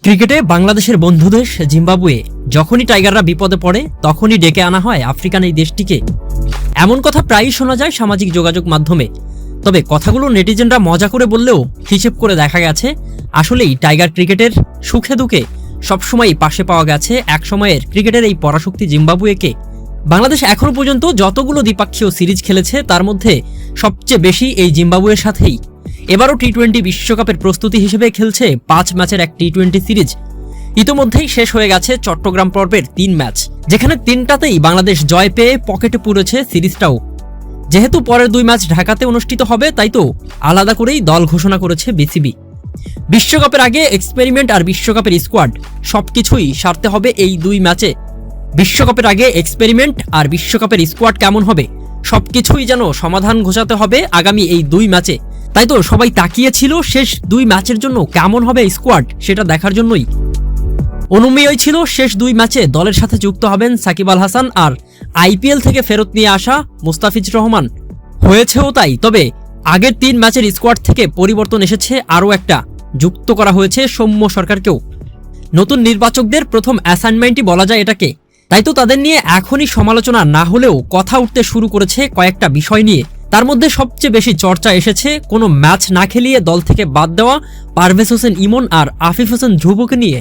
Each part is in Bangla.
ক্রিকেটে বাংলাদেশের বন্ধু দেশ জিম্বাবুয়ে যখনই টাইগাররা বিপদে পড়ে তখনই ডেকে আনা হয় আফ্রিকান এই দেশটিকে। এমন কথা প্রায়ই শোনা যায় সামাজিক যোগাযোগ মাধ্যমে। তবে কথাগুলো নেটিজেনরা মজা করে বললেও হিসেব করে দেখা গেছে আসলেই টাইগার ক্রিকেটের সুখে দুঃখে সবসময়ই পাশে পাওয়া গেছে একসময়ের ক্রিকেটের এই পরাশক্তি জিম্বাবুয়েকে। বাংলাদেশ এখনো পর্যন্ত যতগুলো দ্বিপাক্ষীয় সিরিজ খেলেছে তার মধ্যে সবচেয়ে বেশি এই জিম্বাবুয়ের সাথেই। এবারও টি-20 বিশ্বকাপের প্রস্তুতি হিসেবে খেলছে 5 ম্যাচের এক টি-20 সিরিজ। ইতোমধ্যেই শেষ হয়ে গেছে চট্টগ্রাম পর্বের 3 ম্যাচ, যেখানে 3টাতেই বাংলাদেশ জয় পেয়ে পকেটে পুরেছে সিরিজটাও। যেহেতু পরের 2 ম্যাচ ঢাকাতে অনুষ্ঠিত হবে, তাই তো আলাদা করেই দল ঘোষণা করেছে বিসিবি। বিশ্বকাপের আগে এক্সপেরিমেন্ট আর বিশ্বকাপের স্কোয়াড সবকিছুই সারতে হবে এই 2 ম্যাচে। বিশ্বকাপের আগে এক্সপেরিমেন্ট আর বিশ্বকাপের স্কোয়াড কেমন হবে সবকিছুই যেন সমাধান ঘোষাতে হবে আগামী এই 2 ম্যাচে। তাই তো সবাই তাকিয়েছিল শেষ 2 ম্যাচের জন্য কেমন হবে স্কোয়াড সেটা দেখার জন্যই। অনুমেয়ই ছিল শেষ 2 ম্যাচে দলের সাথে যুক্ত হবেন সাকিব আল হাসান আর আইপিএল থেকে ফেরত নিয়ে আসা মুস্তাফিজুর রহমান। হয়েছেও তাই। তবে আগের 3 ম্যাচের স্কোয়াড থেকে পরিবর্তন এসেছে, আরও একটা যুক্ত করা হয়েছে সৌম্য সরকারকেও। নতুন নির্বাচকদের প্রথম অ্যাসাইনমেন্টই বলা যায় এটাকে। তাই তো তাদের নিয়ে এখনই সমালোচনা না হলেও কথা উঠতে শুরু করেছে কয়েকটা বিষয় নিয়ে। তার মধ্যে সবচেয়ে বেশি চর্চা এসেছে কোনো ম্যাচ না খেলিয়ে দল থেকে বাদ দেওয়া পারভেজ হোসেন ইমন আর আফিফ হোসেন ধ্রুবকে নিয়ে।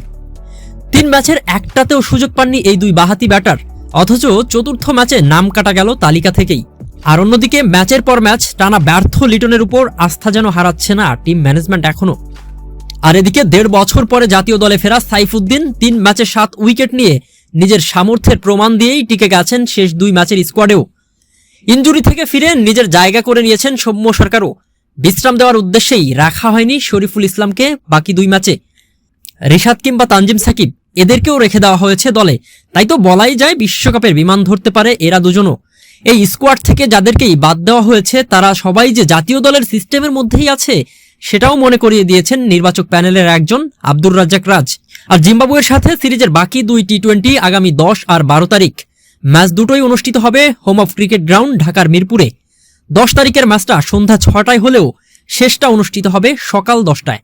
3 ম্যাচের একটাতেও সুযোগ পাননি এই 2 বাঁহাতি ব্যাটার, অথচ চতুর্থ ম্যাচে নাম কাটা গেল তালিকা থেকেই। আর অন্যদিকে ম্যাচের পর ম্যাচ টানা ব্যর্থ লিটনের উপর আস্থা যেন হারাচ্ছে না টিম ম্যানেজমেন্ট এখনো। আর এদিকে 1.5 বছর পরে জাতীয় দলে ফেরা সাইফুদ্দিন 3 ম্যাচে 7 উইকেট নিয়ে নিজের সামর্থ্যের প্রমাণ দিয়েই টিকে গেছেন শেষ 2 ম্যাচের স্কোয়াডেও। ইনজুরি থেকে ফিরে নিজের জায়গা করে নিয়েছেন সৌম্য সরকারও। বিশ্রাম দেওয়ার উদ্দেশ্যেই রাখা হয়নি শরীফুল ইসলামকে বাকি 2 ম্যাচে। রিশাদ কিংবা তানজিম সাকিব এদেরকেও রেখে দেওয়া হয়েছে দলে। তাই তো বলাই যায় বিশ্বকাপের বিমান ধরতে পারে এরা দুজনও। এই স্কোয়াড থেকে যাদেরকেই বাদ দেওয়া হয়েছে তারা সবাই যে জাতীয় দলের সিস্টেমের মধ্যেই আছে সেটাও মনে করিয়ে দিয়েছেন নির্বাচক প্যানেলের একজন আব্দুর রাজ্জাক রাজ। আর জিম্বাবুয়ের সাথে সিরিজের বাকি 2 টি-20 আগামী 10 আর 12 তারিখ। ম্যাচ দুটোই অনুষ্ঠিত হবে হোম অফ ক্রিকেট গ্রাউন্ড ঢাকার মিরপুরে। 10 তারিখের ম্যাচটা সন্ধ্যা 6টায় হলেও শেষটা অনুষ্ঠিত হবে সকাল 10টায়।